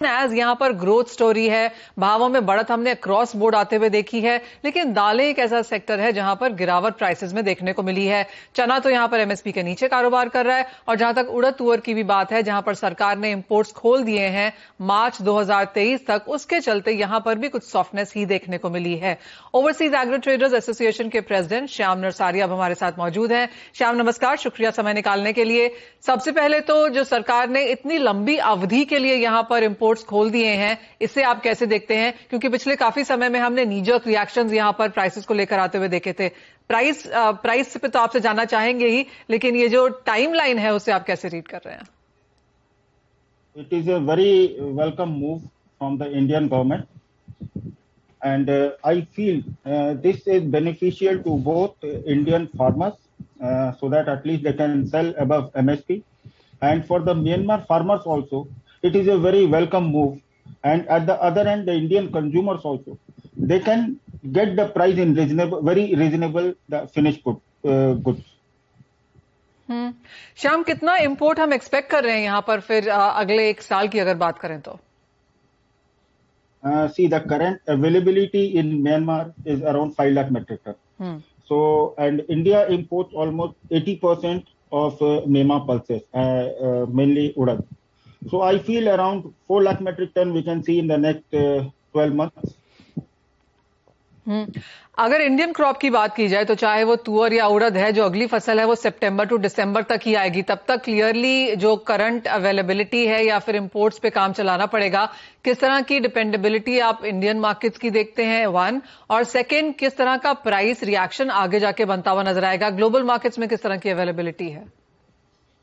As यहाँ पर growth story है, भावों में बढ़त हमने क्रॉस बोर्ड आते हुए देखी है, लेकिन दालें एक ऐसा सेक्टर है जहां पर गिरावट प्राइसेस में देखने को मिली है। चना तो यहाँ पर एमएसपी के नीचे कारोबार कर रहा है, और जहां तक उड़द तुअर की भी बात है, जहां पर सरकार ने इंपोर्ट्स खोल दिए हैं मार्च 2023 तक, उसके चलते यहां पर भी कुछ सॉफ्टनेस ही देखने को मिली है। ओवरसीज एग्रो ट्रेडर्स एसोसिएशन के प्रेसिडेंट श्याम नरसारिया अब हमारे साथ मौजूद हैं। श्याम नमस्कार, शुक्रिया समय निकालने के लिए। सबसे पहले तो जो सरकार ने इतनी लंबी अवधि के लिए यहां पर इंपोर्ट्स खोल दिए हैं, इसे आप कैसे देखते हैं? क्योंकि पिछले काफी समय में हमने नीजर्क रिएक्शंस यहां पर प्राइसेस को लेकर आते हुए देखे थे। प्राइस पे तो आपसे जानना चाहेंगे ही, लेकिन ये जो टाइमलाइन है उसे आप कैसे रीड कर रहे हैं? It is a very welcome move from the Indian government, and I feel this is beneficial to both Indian farmers, so that at least they can sell above MSP, and for the Myanmar farmers also, it is a very welcome move. And at the other end, the Indian consumers also, they can get the price in reasonable, very reasonable, the finished goods. Shyam, कितना import हम expect कर रहे हैं यहाँ पर फिर अगले एक साल की अगर बात करें तो? See, the current availability in Myanmar is around 5 lakh metric ton. So, and India imports almost 80% of MEMA pulses, mainly urad. So I feel around 4 lakh metric ton we can see in the next 12 months. अगर Indian crop की बात की जाए तो चाहे वो तुअर या उड़द है, जो अगली फसल है वो सितंबर टू दिसंबर तक ही आएगी। तब तक क्लियरली जो करंट अवेलेबिलिटी है या फिर इंपोर्ट्स पे काम चलाना पड़ेगा। किस तरह की डिपेंडेबिलिटी आप इंडियन मार्केट्स की देखते हैं, वन, और सेकंड, किस तरह का प्राइस रिएक्शन आगे जाके बनता हुआ नजर आएगा? ग्लोबल मार्केट्स में किस तरह की अवेलेबिलिटी है?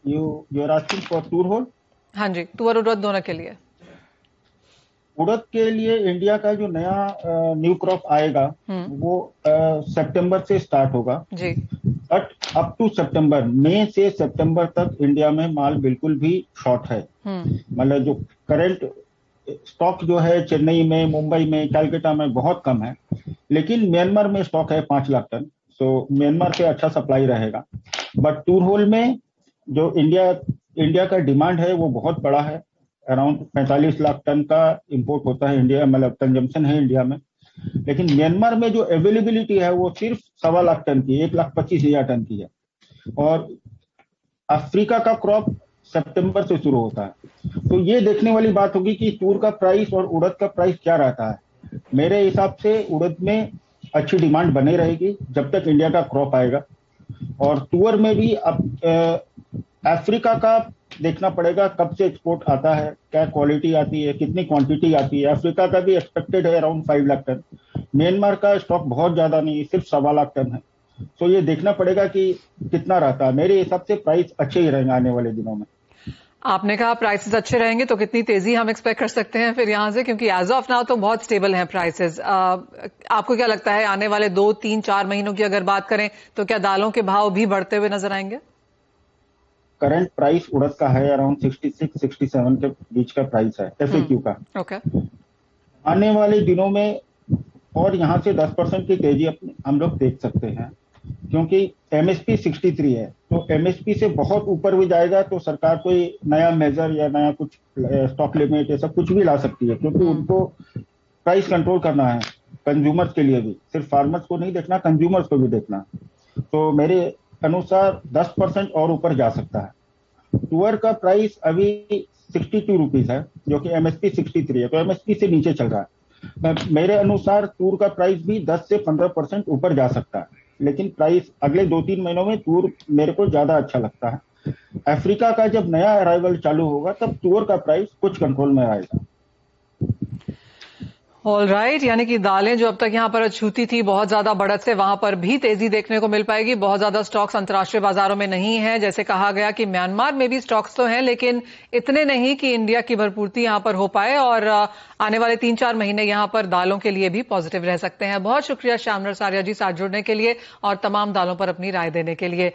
यू आर आस्किंग फॉर तुअर होल? हाँ जी, तुअर उड़द दोनों के लिए। उड़द के लिए इंडिया का जो नया न्यू क्रॉप आएगा वो सितंबर से स्टार्ट होगा जी। बट अप टू सितंबर, मई से सितंबर तक इंडिया में माल बिल्कुल भी शॉर्ट है। मतलब जो करंट स्टॉक जो है चेन्नई में, मुंबई में, कलकत्ता में बहुत कम है, लेकिन म्यांमार में स्टॉक है 5 लाख टन। सो म्यांमार से अच्छा सप्लाई रहेगा। बट टूर होल में जो इंडिया का डिमांड है वो बहुत बड़ा है। अराउंड 45 लाख टन का इंपोर्ट होता है इंडिया, मतलब कंजम्पशन है इंडिया में। लेकिन म्यांमार में जो अवेलेबिलिटी है वो सिर्फ 1.25 लाख टन की, 1,25,000 टन की है। और अफ्रीका का क्रॉप सितंबर से शुरू होता है। तो ये देखने वाली बात होगी कि तूर का प्राइस और उड़द का प्राइस क्या रहता है। मेरे हिसाब से उड़द में अच्छी डिमांड बनी रहेगी जब तक इंडिया का क्रॉप आएगा। और तुअर में भी अब अफ्रीका का देखना पड़ेगा कब से एक्सपोर्ट आता है, क्या क्वालिटी आती है, कितनी क्वांटिटी आती है। अफ्रीका का भी एक्सपेक्टेड है अराउंड 5 लाख टन। म्यांमार का स्टॉक बहुत ज्यादा नहीं, सिर्फ 1.25 लाख टन है। तो ये देखना पड़ेगा कि कितना रहता है। मेरे हिसाब से प्राइस अच्छे ही रहेंगे आने वाले दिनों में। आपने कहा प्राइसेस अच्छे रहेंगे, तो कितनी तेजी हम एक्सपेक्ट कर सकते हैं फिर यहां से? क्योंकि एज ऑफ नाउ तो बहुत स्टेबल हैं प्राइसेस। आपको क्या लगता है आने वाले 2, 3, 4 महीनों की अगर बात करें तो क्या दालों के भाव भी बढ़ते हुए नजर आएंगे? करंट प्राइस उड़द का है अराउंड 66-67 के बीच का प्राइस है एफएक्यू का। ओके। आने वाले दिनों में और यहाँ से 10% की तेजी हम लोग देख सकते हैं, क्योंकि एमएसपी 63 है। तो एमएसपी से बहुत ऊपर भी जाएगा तो सरकार कोई नया मेजर या नया कुछ स्टॉक लिमिट ऐसा कुछ भी ला सकती है, क्योंकि उनको प्राइस कंट्रोल करना है कंज्यूमर्स के लिए भी। सिर्फ फार्मर्स को नहीं देखना, कंज्यूमर्स को भी देखना। तो मेरे अनुसार 10% और ऊपर जा सकता है। तुअर का प्राइस अभी 62 रुपीज है, जो कि एमएसपी 63 है, तो एमएसपी से नीचे चल रहा है। मेरे अनुसार तूर का प्राइस भी 10 से 15% ऊपर जा सकता है, लेकिन प्राइस अगले 2-3 महीनों में तूर मेरे को ज्यादा अच्छा लगता है। अफ्रीका का जब नया अराइवल चालू होगा तब तूर का प्राइस कुछ कंट्रोल में आएगा। ऑलराइट, यानी कि दालें जो अब तक यहां पर अछूती थी बहुत ज्यादा बढ़त से, वहां पर भी तेजी देखने को मिल पाएगी। बहुत ज्यादा स्टॉक्स अंतर्राष्ट्रीय बाजारों में नहीं है। जैसे कहा गया कि म्यांमार में भी स्टॉक्स तो हैं, लेकिन इतने नहीं कि इंडिया की भरपूर्ति यहां पर हो पाए। और आने वाले 3-4 महीने यहां पर दालों के लिए भी पॉजिटिव रह सकते हैं। बहुत शुक्रिया श्याम नरसारिया जी साथ जुड़ने के लिए और तमाम दालों पर अपनी राय देने के लिए।